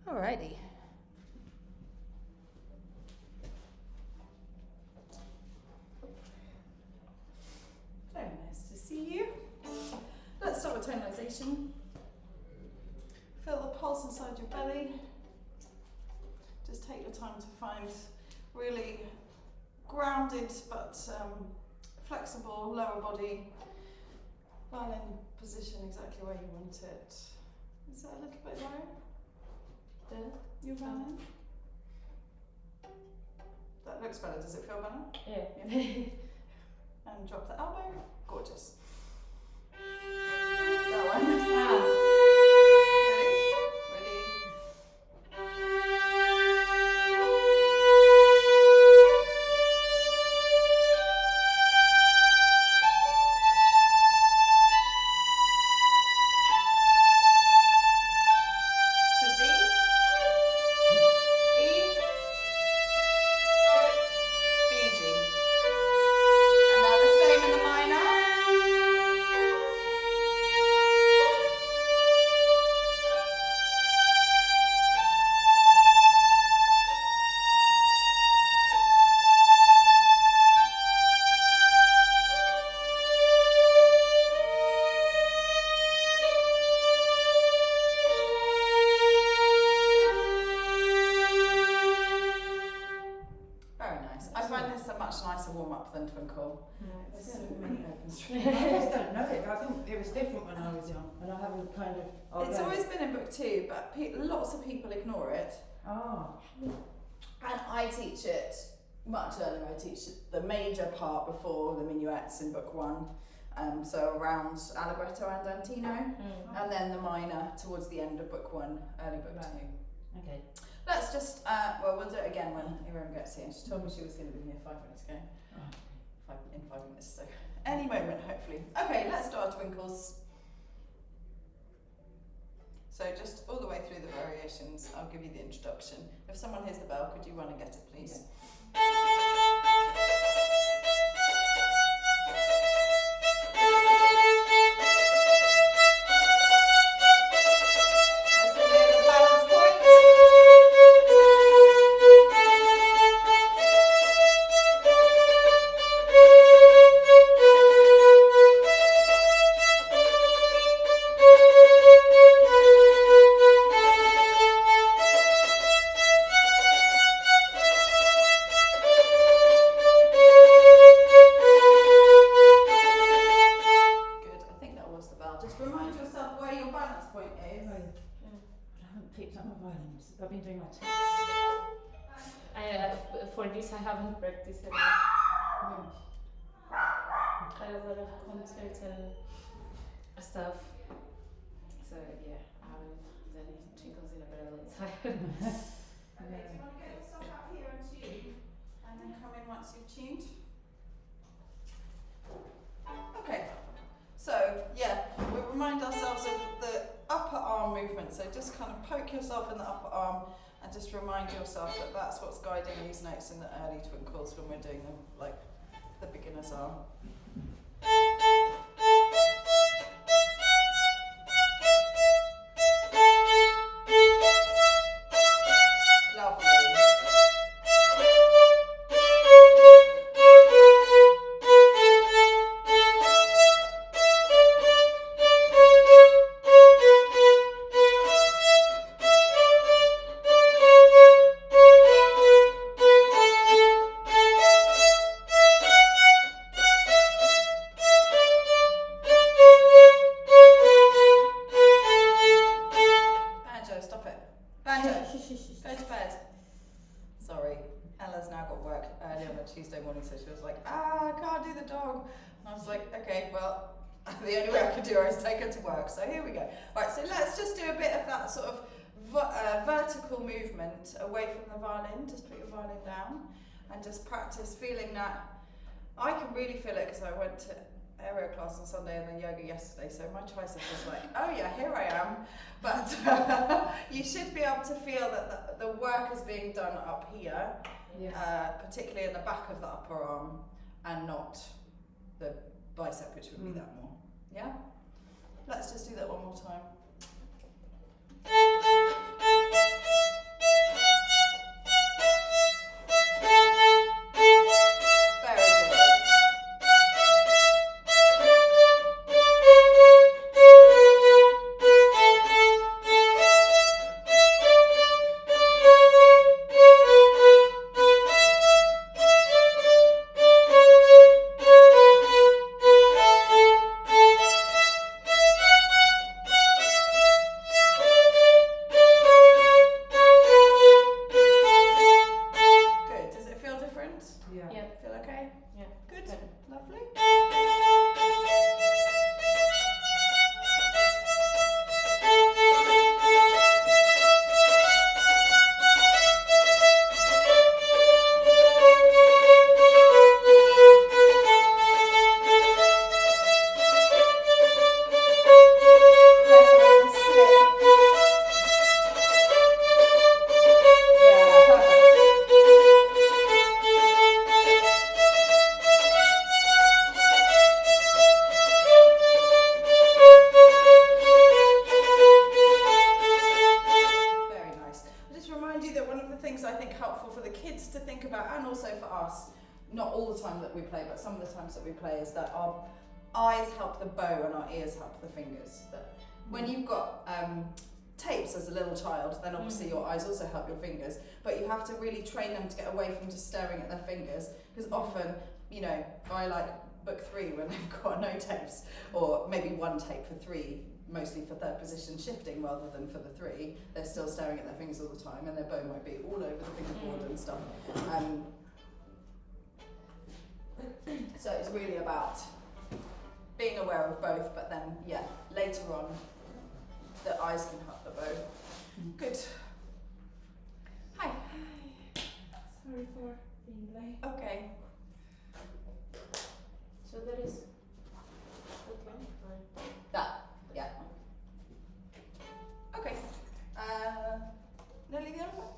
Alrighty. Very nice to see you. Let's start with tonalization. Feel the pulse inside your belly. Just take your time to find really grounded but flexible lower body. Violin position exactly where you want it. Is that a little bit low? There, your violin? That looks better. Does it feel better? Yeah. And drop the elbow. Gorgeous. That one. Than Twinkle. There's so many open strings. I just don't know it. I think it was different when I was young, and I haven't kind of. It's always been in book 2, but lots of people ignore it. Oh. And I teach it much earlier. I teach the major part before the minuets in book 1. So around Allegretto and Andantino, and then the minor towards the end of book 1, early book 2. Okay. Let's just, we'll do it again when Irene gets here. She told me she was going to be here 5 minutes ago. In 5 minutes, so any moment, hopefully. Okay, let's do our twinkles. So just all the way through the variations, I'll give you the introduction. If someone hears the bell, could you run and get it, please? I've been doing my tests. For this I haven't practiced at all. I have a lot of concerts and stuff. So yeah, I haven't done any twinkles in a very long time. Okay, do you want to get yourself out here and tune? And then come in once you've tuned? Okay, so yeah, we remind ourselves of the upper arm movement, so just kind of poke yourself in the upper arm and just remind yourself that that's what's guiding these notes in the early twinkles when we're doing them like the beginners are. Tuesday morning, so she was like, I can't do the dog. And I was like, okay, well, the only way I could do her is take her to work. So here we go. Right, so let's just do a bit of that sort of vertical movement away from the violin. Just put your violin down and just practice feeling that. I can really feel it because I went to aerial class on Sunday and then yoga yesterday, so my tricep was like, oh yeah, here I am. But you should be able to feel that the work is being done up here. Yeah. Particularly in the back of the upper arm and not the bicep, which would be that more. Yeah? Let's just do that one more time. Lovely. Some of the times that we play is that our eyes help the bow and our ears help the fingers. That when you've got tapes as a little child, then obviously your eyes also help your fingers, but you have to really train them to get away from just staring at their fingers, because often, you know, I like book 3 when they've got no tapes, or maybe 1 tape for 3, mostly for third position shifting rather than for the 3. They're still staring at their fingers all the time, and their bow might be all over the fingerboard and stuff. So it's really about being aware of both, but then, yeah, later on, the eyes can help the bow. Good. Hi. Sorry for being late. Okay. So there is. Okay. That, yeah. Okay. Nearly the other one.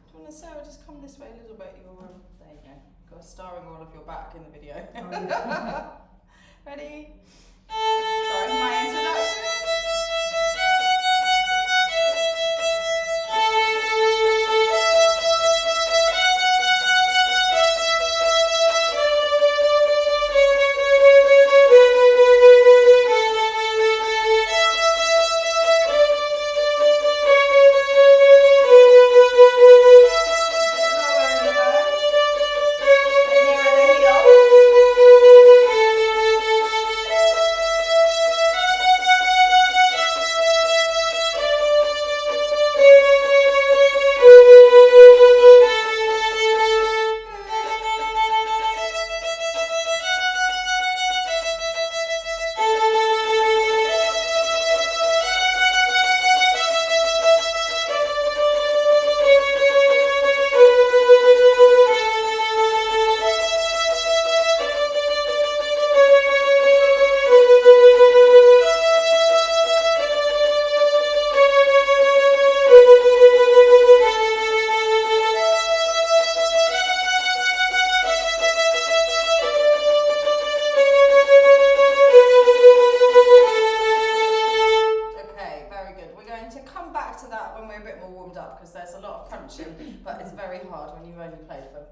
Do you want to, Sarah, just come this way a little bit? There you go. Got a starring all of your back in the video. Oh, yeah. Ready? Sorry, my introduction. But it's very hard when you've only played for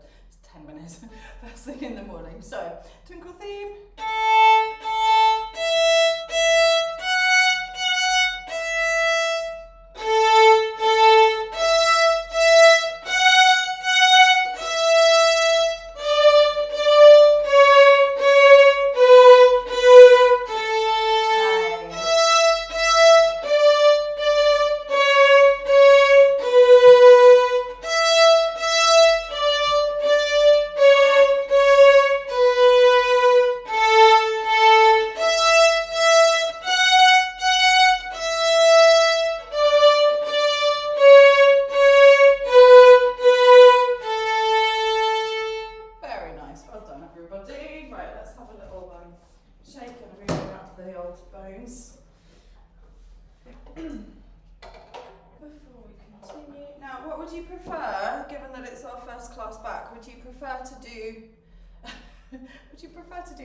10 minutes first thing in the morning. So, twinkle theme.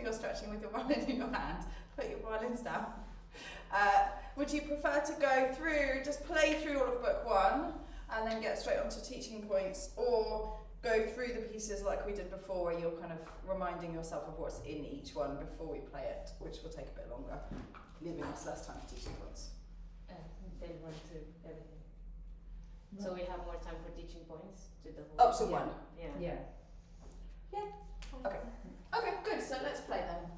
Your stretching with your violin in your hand, put your violins down. Would you prefer to go through, just play through all of book 1 and then get straight onto teaching points, or go through the pieces like we did before where you're kind of reminding yourself of what's in each one before we play it, which will take a bit longer, leaving us less time for teaching points? They went to everything. Right. So we have more time for teaching points to the whole. Up to 1. Yeah. Okay. Okay, good. So let's play then.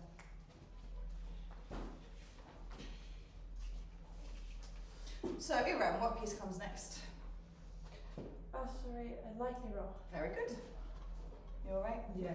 So, Iram, what piece comes next? Oh, sorry, a lightning roll. Very good. You alright? Yeah.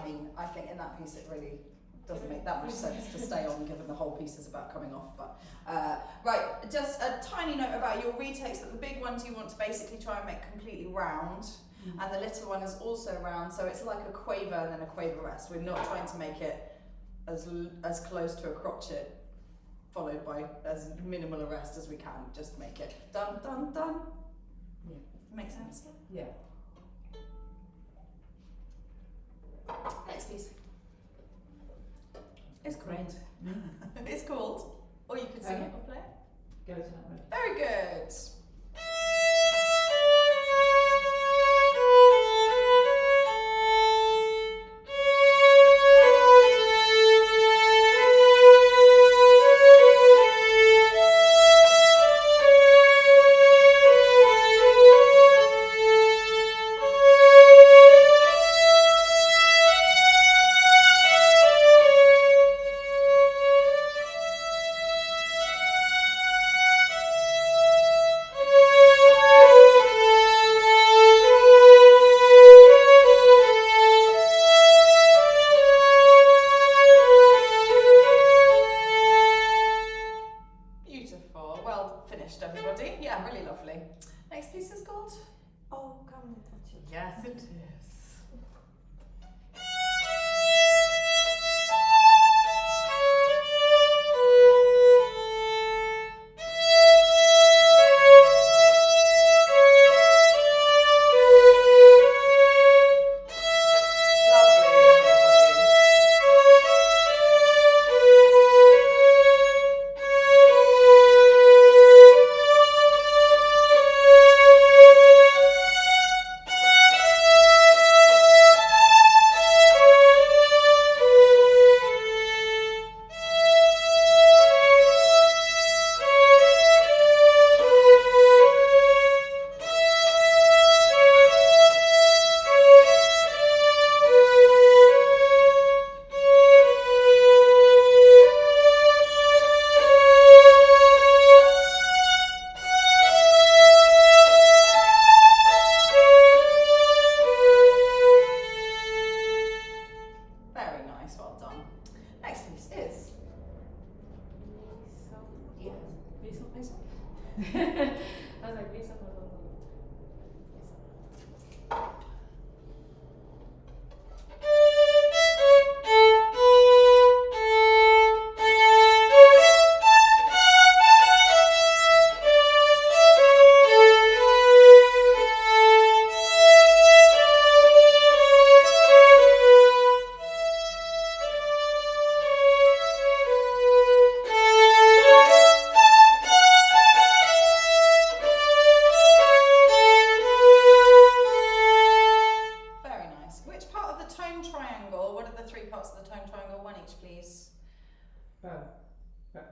mean, I think in that piece it really doesn't make that much sense to stay on, given the whole piece is about coming off. But right, just a tiny note about your retakes, that the big ones you want to basically try and make completely round, and the little one is also round, so it's like a quaver and then a quaver rest. We're not trying to make it as close to a crotchet, followed by as minimal a rest as we can. Just make it dun dun dun. Yeah. Make sense? Yeah. Next piece. It's called. Great. It's called. Or you could sing it or play it. Go to that one. Very good. Beautiful. Well finished, everybody. Yeah, really lovely. Next piece is called? Oh, come and touch it. Yes, it is.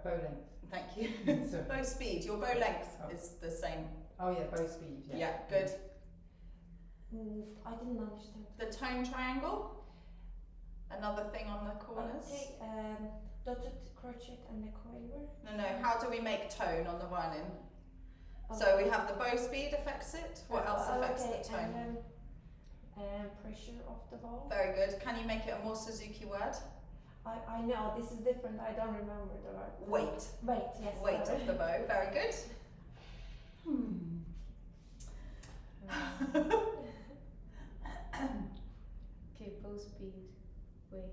Bow length. Thank you. So- Bow speed. Your bow length Oh. is the same. Oh yeah, bow speed. Yeah. Yeah, good. I didn't understand. The tone triangle. Another thing on the corners. Okay, dotted crochet and the quaver. No. How do we make tone on the violin? So we have the bow speed affects it. What else affects the tone? And pressure of the bow. Very good. Can you make it a more Suzuki word? I know this is different. I don't remember the word. Weight. Weight. Yes. Weight sorry. of the bow. Very good. Okay, bow speed, weight.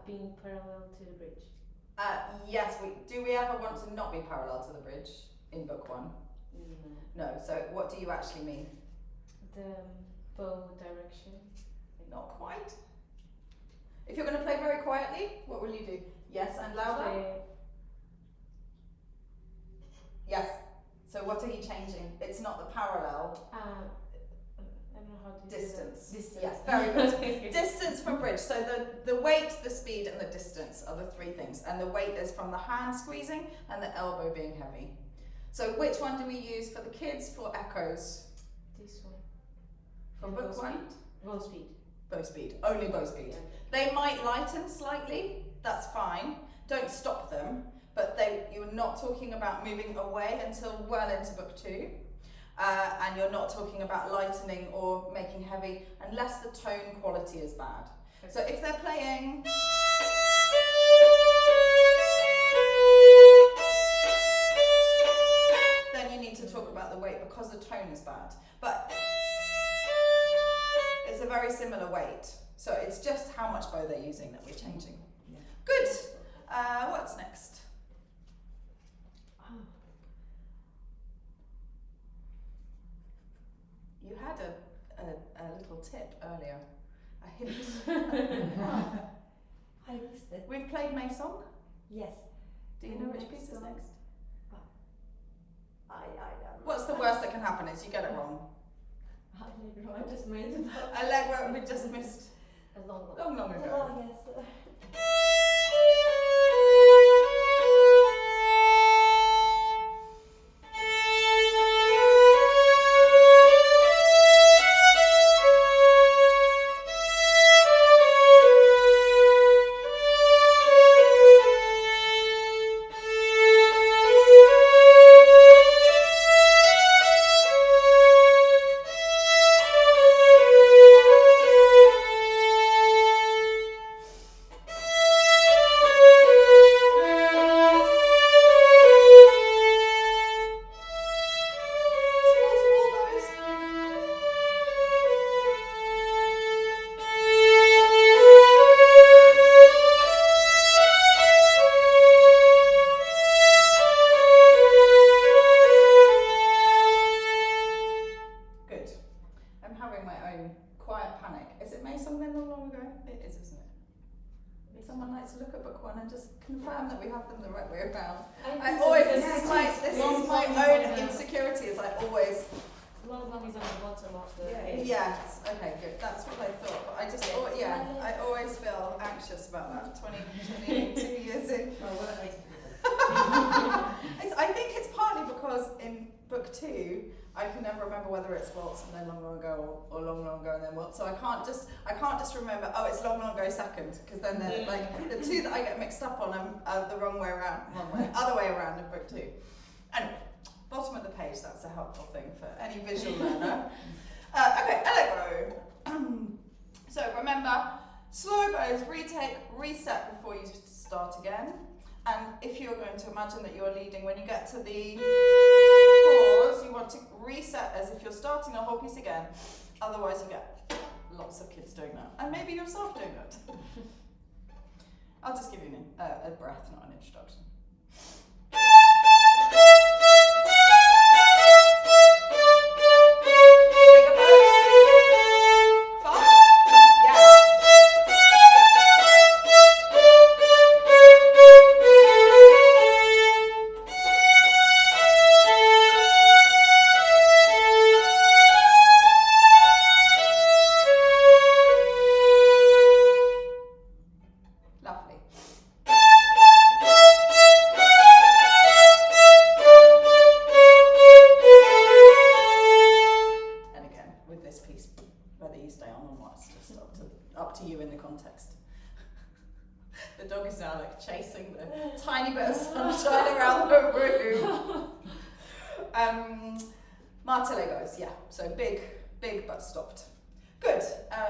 Being parallel to the bridge. Yes. Do we ever want to not be parallel to the bridge in book one? No. So what do you actually mean? The bow direction. Not quite. If you're going to play very quietly, what will you do? Yes, and louder? Play Yes. So what are you changing? It's not the parallel. I don't know how to Distance. do that. Distance. Yes, very good. Distance from bridge. So the weight, the speed, and the distance are the three things. And the weight is from the hand squeezing and the elbow being heavy. So which one do we use for the kids for echoes? This one. For And book bow one? speed. Bow speed. Bow speed. Only bow speed. Yeah. They might lighten slightly. That's fine. Don't stop them. But you're not talking about moving away until well into book two. and you're not talking about lightening or making heavy, unless the tone quality is bad. Okay. So if they're playing then you need to talk about the weight because the tone is bad. But it's a very similar weight. So it's just how much bow they're using that we're changing. Yeah. Good. What's next? You had a little tip earlier, a hint. I missed it. We've played May Song. Yes. Do you know which piece is next? I don't. What's the worst that can happen is you get it wrong. I just made it up. Allegro, we just missed A long one. long ago. Oh, yes. Confirm that we have them the right way around. I always, this is my own insecurity, is I always. Long one is on the bottom of the page. Yes, okay, good. That's what I thought. But I just, I always feel anxious about that. 22 years in. I think it's partly because in book 2, I can never remember whether it's waltz and then long, long ago or long, long ago and then waltz. So I can't just remember, oh, it's long, long ago second, because then they're like the two that I get mixed up on are the wrong way around, other way around in book 2. Anyway, bottom of the page, that's a helpful thing for any visual learner. Okay, allegro. So remember, slow bows, retake, reset before you start again. And if you're going to imagine that you're leading, when you get to the pause, you want to reset as if you're starting a whole piece again. Otherwise, you get lots of kids doing that. And maybe yourself doing that. I'll just give you a breath, not an introduction. So big but stopped. Good.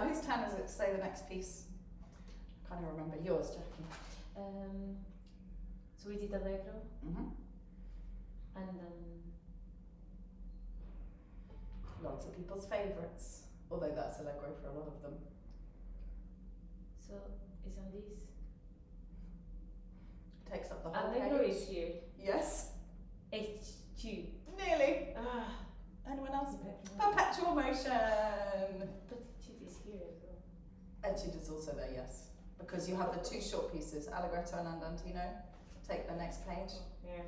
Whose turn is it to say the next piece? I can't even remember. Yours, Jackie. So we did allegro, Mm-hmm. and then Lots of people's favourites, although that's allegro for a lot of them. so is on this. Takes up the whole Allegro page. is here. Yes. H2. Nearly. Ah, Anyone else? Perpetual motion. but H is here as well. Etude is also there, yes. Because you have the two short pieces, Allegretto and Andantino. Take the next page. Yeah.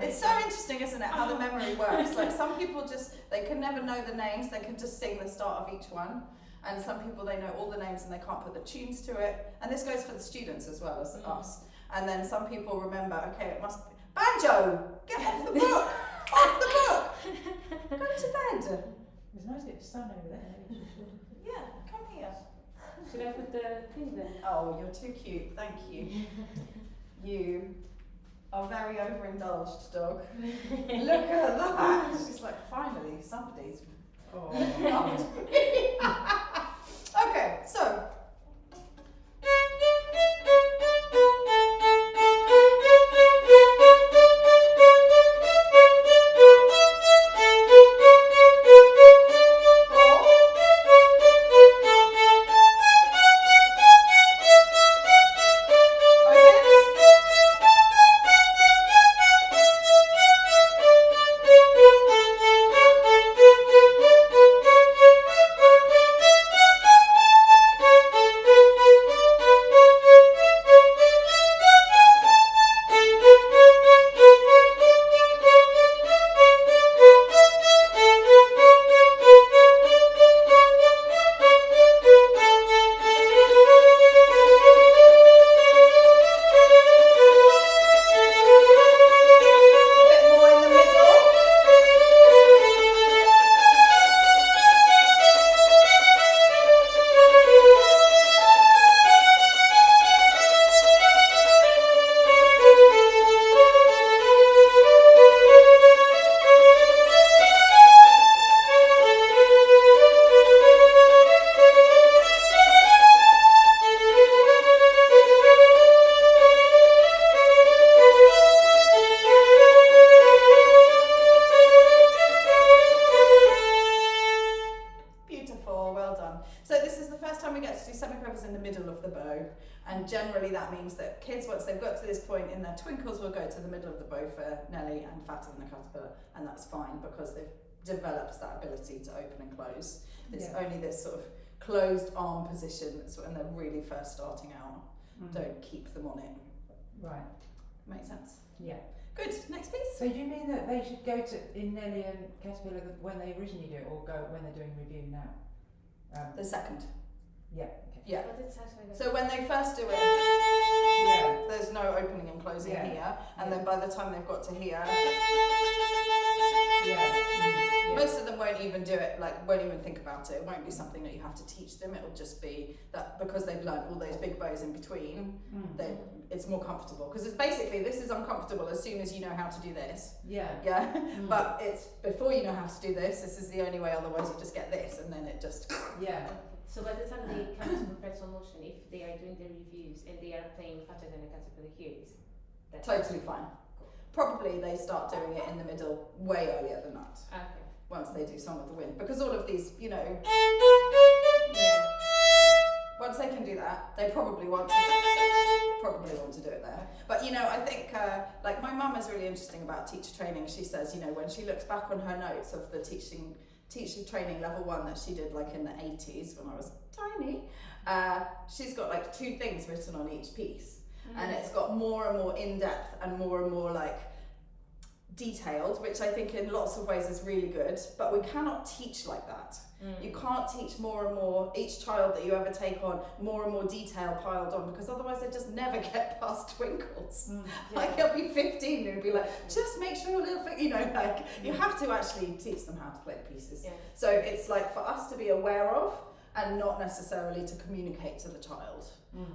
It's so interesting, isn't it, how the memory works. Like some people they can never know the names, they can just sing the start of each one. And some people, they know all the names and they can't put the tunes to it. And this goes for the students as well as us. And then some people remember, okay, it must be, banjo, get off the book, off the book, go to bed. There's a nice bit of sun over there. Yeah, come here. Should I put the thing there? Oh, you're too cute, thank you. You our very overindulged dog. Look at that. She's like, finally, somebody's loved me. Okay, so. And generally that means that kids, once they've got to this point in their twinkles, will go to the middle of the bow for Nelly and fatter than a caterpillar, and that's fine because they've developed that ability to open and close. It's only this sort of closed arm position that's when they're really first starting out. Don't keep them on it. Right. Makes sense? Yeah. Good. Next piece. So do you mean that they should go to in Nelly and Caterpillar when they originally do it, or go when they're doing review now? The second. Yeah. Okay. Yeah. But it's actually So when they first do it, Yeah. there's no opening and closing here, and then by the time they've got to here, most of them won't even do it, like won't even think about it. It won't be something that you have to teach them. It'll just be that because they've learned all those big bows in between, it's more comfortable. Because it's basically, this is uncomfortable as soon as you know how to do this. Yeah. Yeah. But it's before you know how to do this, this is the only way, otherwise you just get this and then it just... Yeah. So by the time they come to perpetual motion, if they are doing the reviews and they are playing fatter than a caterpillar here, is that Totally fine. Probably they start doing it in the middle way earlier than that. okay? Once they do Song of the Wind, because all of these, you know, Yeah. once they can do that, they probably want to do it there. But you know, I think like my mum is really interesting about teacher training. She says, you know, when she looks back on her notes of the teacher training level 1 that she did like in the 80s when I was tiny, she's got like 2 things written on each piece. And it's got more and more in-depth and more like detailed, which I think in lots of ways is really good, but we cannot teach like that. You can't teach more and more, each child that you ever take on, more and more detail piled on, because otherwise they just never get past twinkles. Like he'll be 15 and he'll be like, just make sure your little thing, you know, like you have to actually teach them how to play the pieces. Yeah. So it's like for us to be aware of and not necessarily to communicate to the child.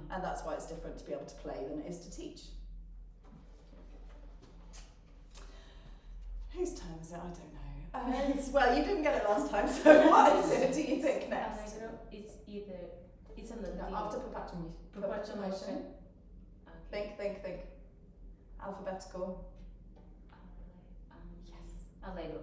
And that's why it's different to be able to play than it is to teach. Whose turn is it? I don't know. Well, you didn't get it last time, so what is it, do you think, next? It's either, it's on the No, after perpetual perpetual motion. Think. Alphabetical. Yes. Allegro.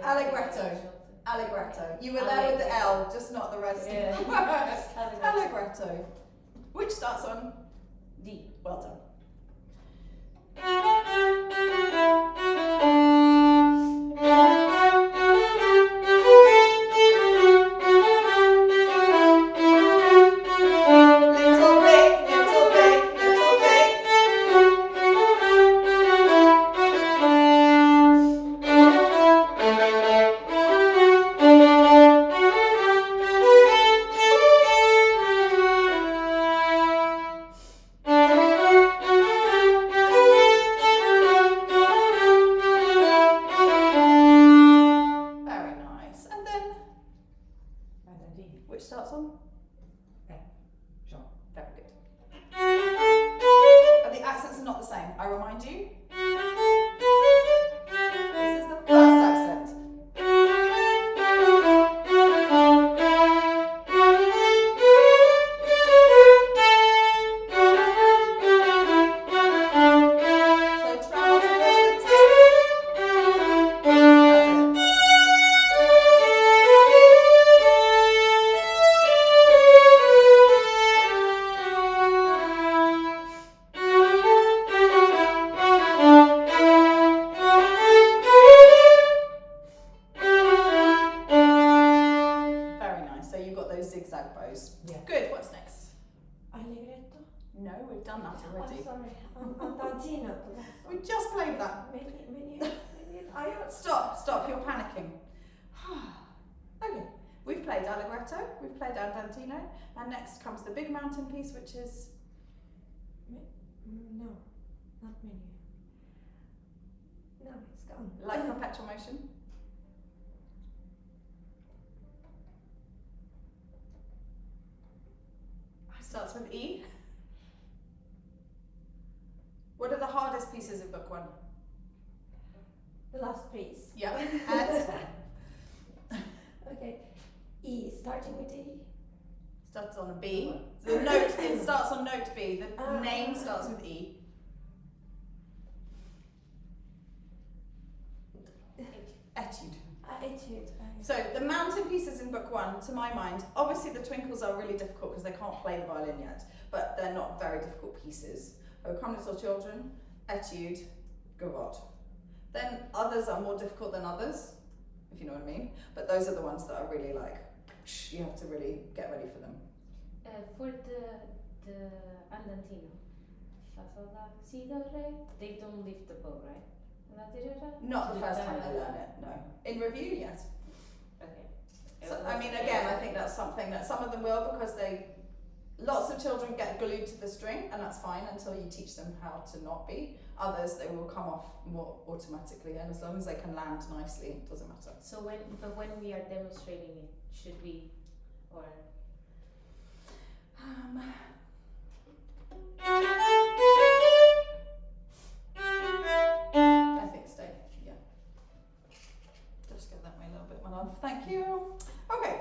Allegretto. Allegretto. You were there with the L, just not the rest of the words. Allegretto. Which starts on D. Well done. Little big, little big, little big. those. Yeah. Good, what's next? Allegretto. No, we've done that already. Oh, sorry. Andantino. We just played that. Stop, you're panicking. Okay, we've played Allegretto, we've played Andantino, and next comes the big mountain piece, which is... No, not menu. No, it's gone. like perpetual motion. Starts with E. What are the hardest pieces of book 1? The last piece. Yeah, and Okay. E, starting with E. starts on a B. The note, it starts on note B. The name starts with E. Etude. Etude. So the mountain pieces in book 1, to my mind, obviously the twinkles are really difficult because they can't play the violin yet, but they're not very difficult pieces. O Come Little Children, Etude, Gavotte. Then others are more difficult than others, if you know what I mean. But those are the ones that are really like, you have to really get ready for them. For the Andantino, Fa Sol La Si Do Re, they don't lift the bow, right? La Di Re Re? Not the first time they learn it, no. In review, yes. Okay. So, I mean, again, I think that's something that some of them will because lots of children get glued to the string, and that's fine until you teach them how to not be. Others, they will come off more automatically, and as long as they can land nicely, it doesn't matter. So when we are demonstrating it, should we, or? I think stay, yeah. Just go that way a little bit, my love. Thank you. Okay.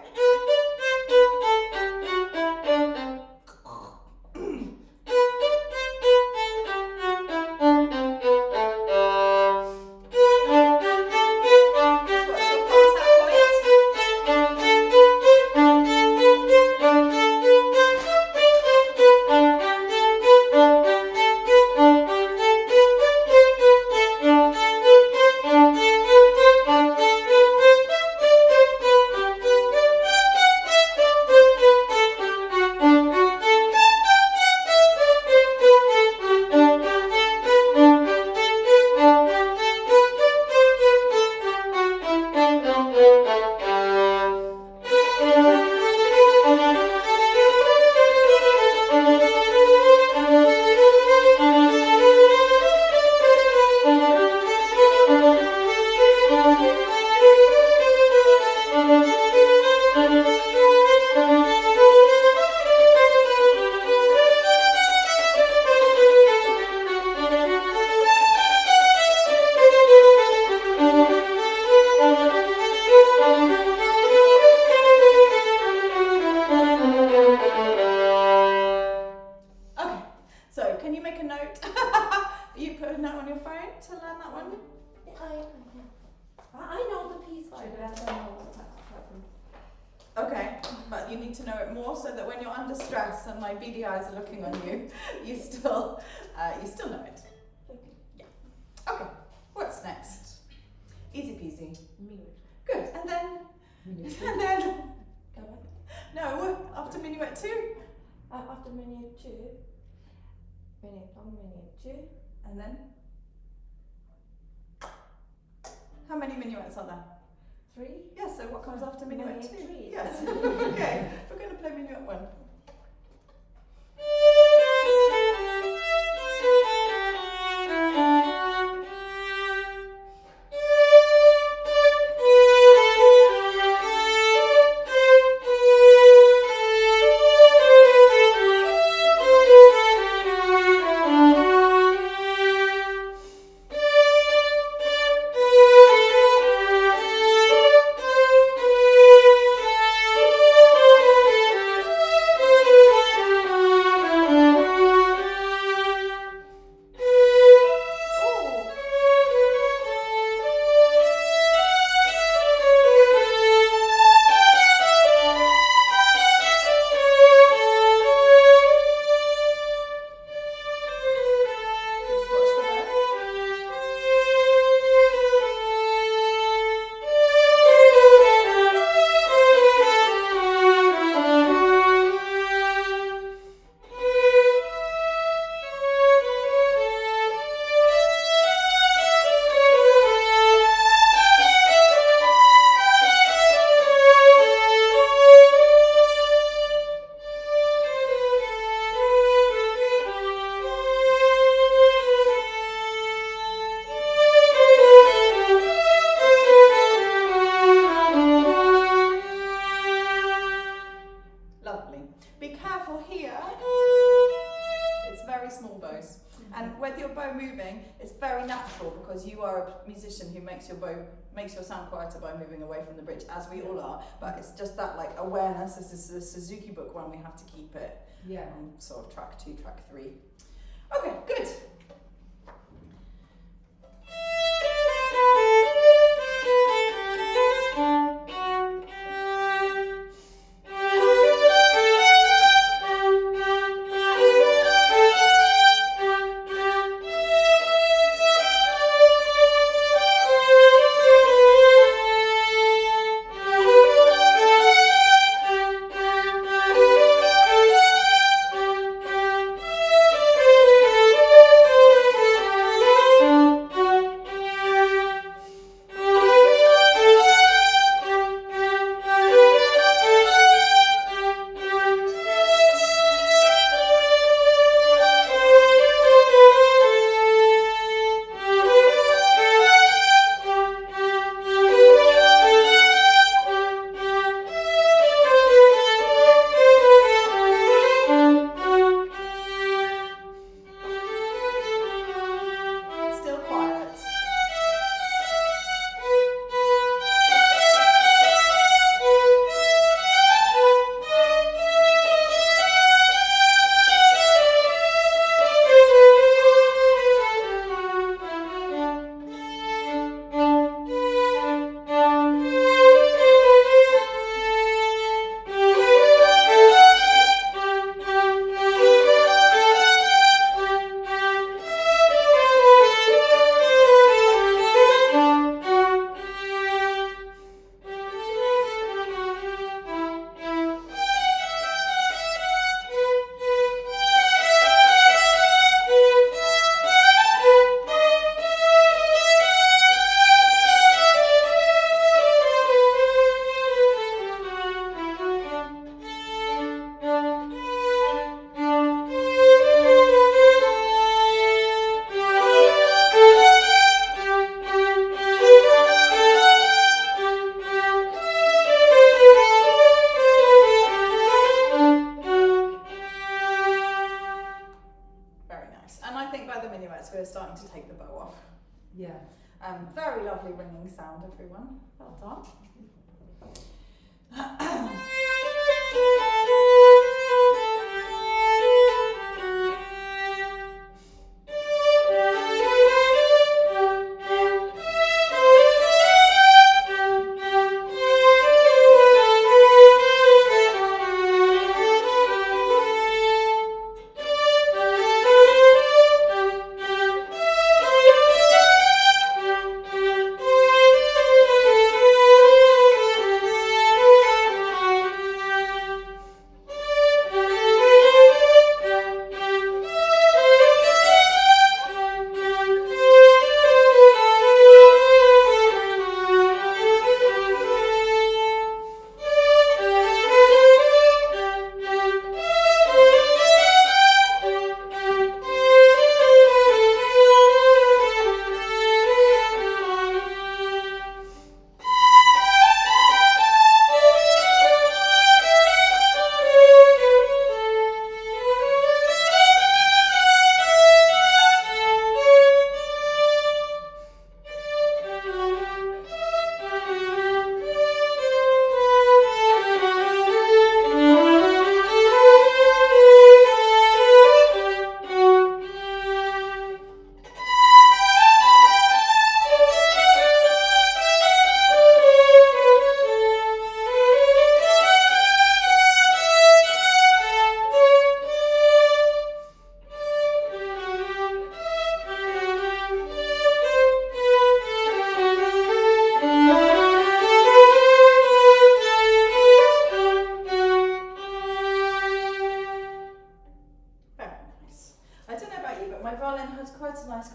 Okay, but you need to know it more so that when you're under stress and my beady eyes are looking on you, you still know it. Yeah. Okay. What's next? Easy peasy. Minuet. Good. And then. No. After minuet 2. After minuet 2. Minuet 1, minuet 2. And then. How many minuets are there? 3. Yes, so what comes after minuet 2? 3. Yes. Okay, we're going to play minuet 1. makes your sound quieter by moving away from the bridge, as we all are. But it's just that like awareness. This is the Suzuki book one. We have to keep it on sort of track 2, track 3. Okay, good. We're starting to take the bow off. Yeah. Very lovely ringing sound, everyone. Well done.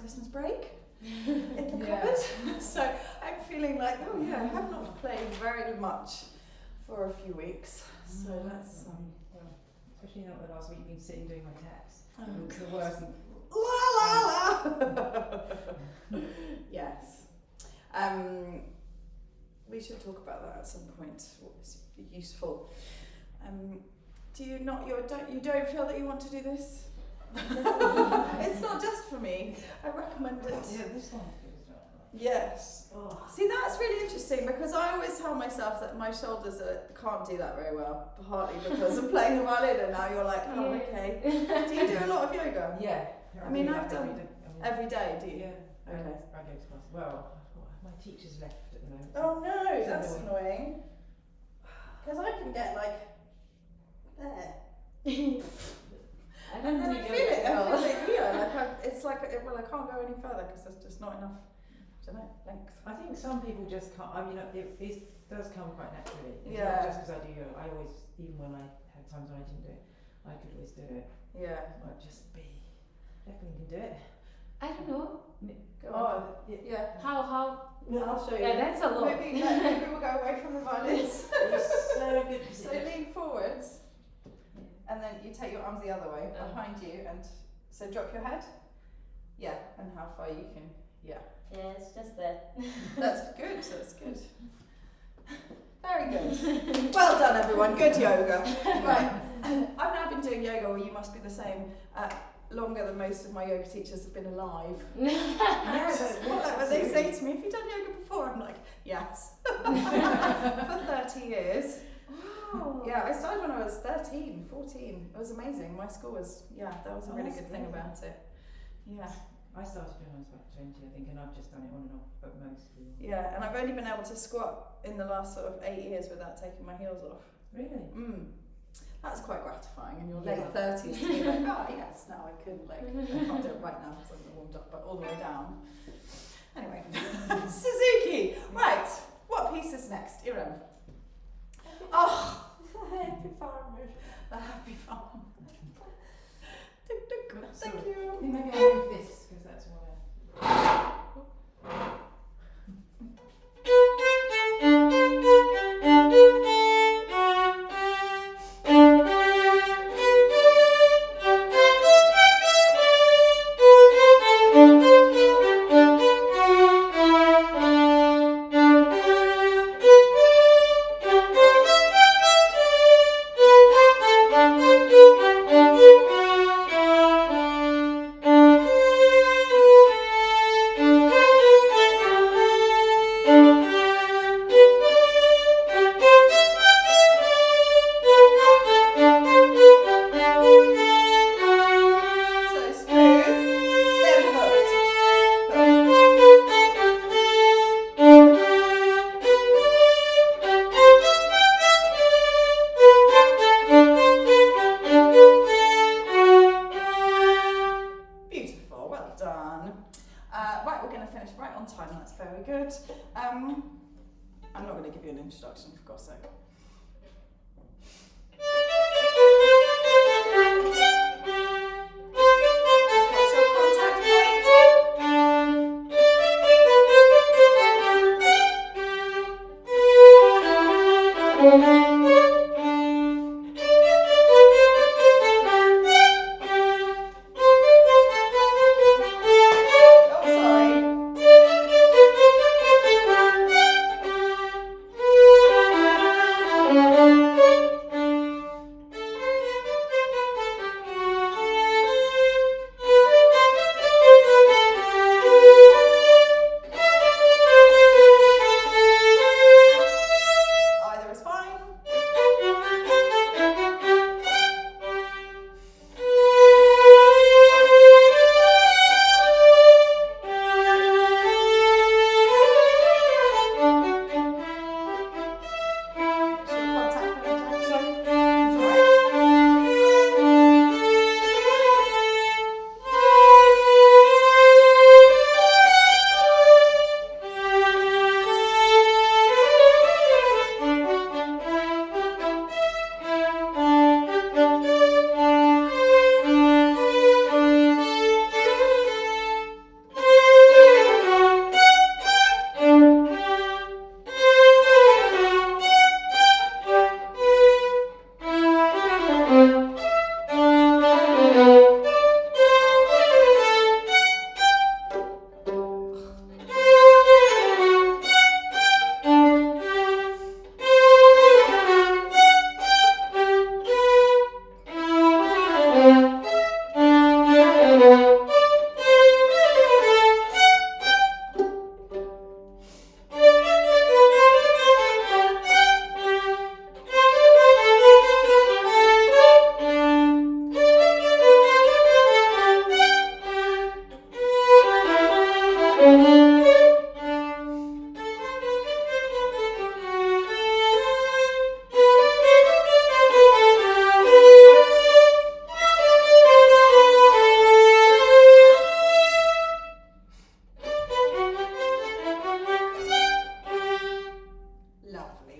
Christmas break in the cupboard. So I'm feeling like, oh yeah, I have not played very much for a few weeks. So let's especially not the last week you've been sitting doing my text. Oh, It's the worst. La la la. Yes. We should talk about that at some point. What is useful? Do you not? You don't feel that you want to do this? It's not just for me. I recommend it. Yeah, this one feels Yes. Oh. See, that's really interesting because I always tell myself that my shoulders can't do that very well, partly because I'm playing the violin, and now you're like, oh, okay. Do you do a lot of yoga? Yeah. I mean, do I've that done every day. Every day, do you? Yeah. Okay. I go to class. Well, my teacher's left at the moment. Oh no, It's that's annoying. Because I can get like there. I And don't then do I yoga feel it, at all. it's like, well, I can't go any further because there's just not enough, I don't know, length. I think some people just can't. I mean, it does come quite naturally. It's Yeah. not just because I do yoga. I always, even when I had times when I didn't do it, I could always do it. Yeah. It might just be. Declan can do it. I don't know. Go on. Yeah. How? I'll show you. Yeah, that's a lot. Maybe we'll go away from the violins. It's so good. So lean forwards, and then you take your arms the other way behind you, and so drop your head. Yeah, and how far you can. Yeah. Yeah, it's just that. That's good. That's good. Very good. Well done, everyone. Good yoga. Right. I've now been doing yoga, or you must be the same, longer than most of my yoga teachers have been alive. When they say to me, "Have you done yoga before?" I'm like, "Yes." For 30 years. Oh. Yeah, I started when I was 13, 14. It was amazing. My school was, that was a really that's good thing amazing. about it. Yeah. I started when I was about 20, I think, and I've just done it on and off, but mostly. Yeah, and I've only been able to squat in the last sort of 8 years without taking my heels off. Really? That's quite gratifying in your Yeah. late 30s to be like, oh yes, now I can, like, I can't do it right now because I'm warmed up, but all the way down. Anyway, Suzuki! Right, what piece is next? Iram. Oh, Happy farmer. the happy farm. Thank So, you. I think maybe I'll move this, because that's why. So smooth, then hooked. Beautiful, well done. Right, we're going to finish right on time, that's very good. I'm not going to give you an introduction, for God's sake. Just watch your contact point. Oh, sorry. Either is fine.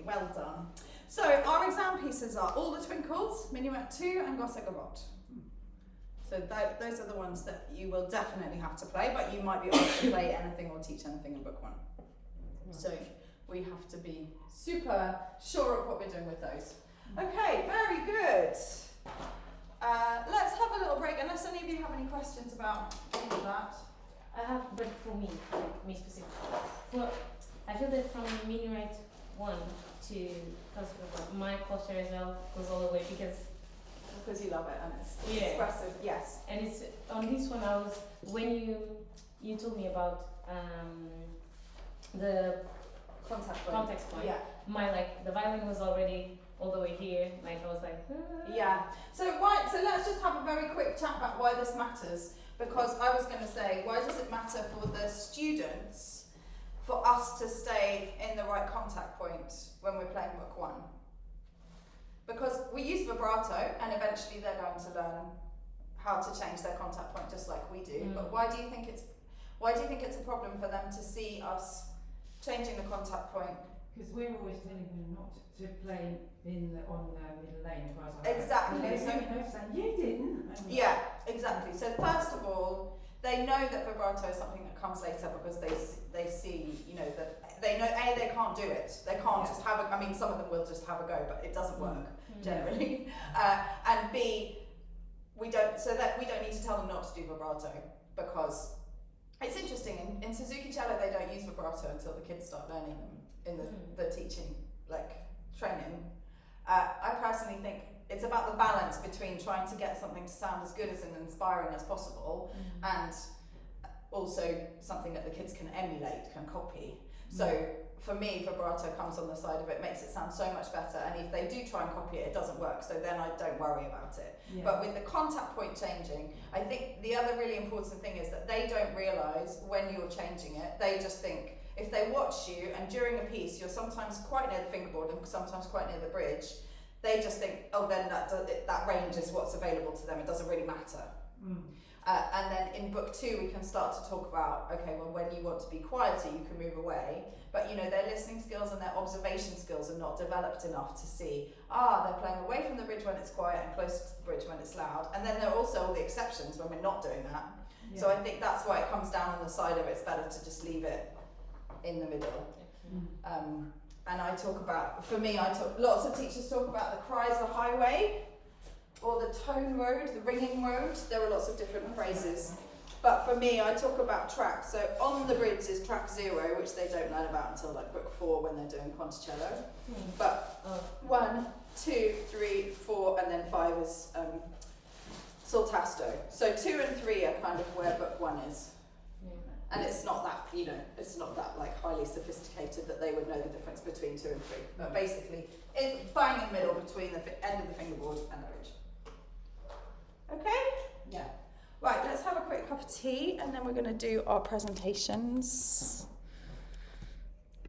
me. Well done. So our exam pieces are All the Twinkles, Minuet 2 and Gosse Garot. So those are the ones that you will definitely have to play, but you might be asked to play anything or teach anything in book 1. So we have to be super sure of what we're doing with those. Okay, very good. Let's have a little break, unless any of you have any questions about any of that. I have, but for me, like me specifically. Well, I feel that from Minuet 1 to my posture as well goes all the way because You love it and it's Yeah. expressive, yes. and it's on this one I was when you told me about the Contact point. context point. Yeah. My the violin was already all the way here. Like I was like. Yeah. So let's just have a very quick chat about why this matters. Because I was going to say, why does it matter for the students for us to stay in the right contact point when we're playing book 1? Because we use vibrato, and eventually they're going to learn how to change their contact point just like we do. But why do you think it's a problem for them to see us changing the contact point? Because we're always telling them not to play on the middle lane as far as I know. Exactly. And they So- don't know, saying, you didn't. Yeah, exactly. So first of all, they know that vibrato is something that comes later because they see, that they know they can't do it. They can't just have I mean, some of them will just have a go, but it doesn't work generally. And B, we don't need to tell them not to do vibrato because it's interesting. In Suzuki cello, they don't use vibrato until the kids start learning them in the teaching training. I personally think it's about the balance between trying to get something to sound as good as and inspiring as possible and also something that the kids can emulate, can copy. So for me, vibrato comes on the side of it, makes it sound so much better, and if they do try and copy it, it doesn't work, so then I don't worry about it. Yeah. But with the contact point changing, I think the other really important thing is that they don't realise when you're changing it. They just think, if they watch you and during a piece you're sometimes quite near the fingerboard and sometimes quite near the bridge, they just think, oh, then that range is what's available to them, it doesn't really matter. And then in book 2 we can start to talk about, okay, well, when you want to be quieter you can move away, but their listening skills and their observation skills are not developed enough to see, they're playing away from the bridge when it's quiet and closer to the bridge when it's loud, and then there are also all the exceptions when we're not doing that. So I think that's why it comes down on the side of it's better to just leave it in the middle. And I talk about, lots of teachers talk about the Chrysler Highway or the tone road, the ringing road. There are lots of different phrases. But for me, I talk about tracks. So on the bridge is track 0, which they don't learn about until book 4 when they're doing Conticello. But 1, 2, 3, 4, and then 5 is Sultasto. So 2 and 3 are kind of where book 1 is. And it's not that, it's not that highly sophisticated that they would know the difference between 2 and 3. But basically, it's bang in the middle between the end of the fingerboard and the bridge. Okay? Yeah. Right, let's have a quick cup of tea and then we're going to do our presentations.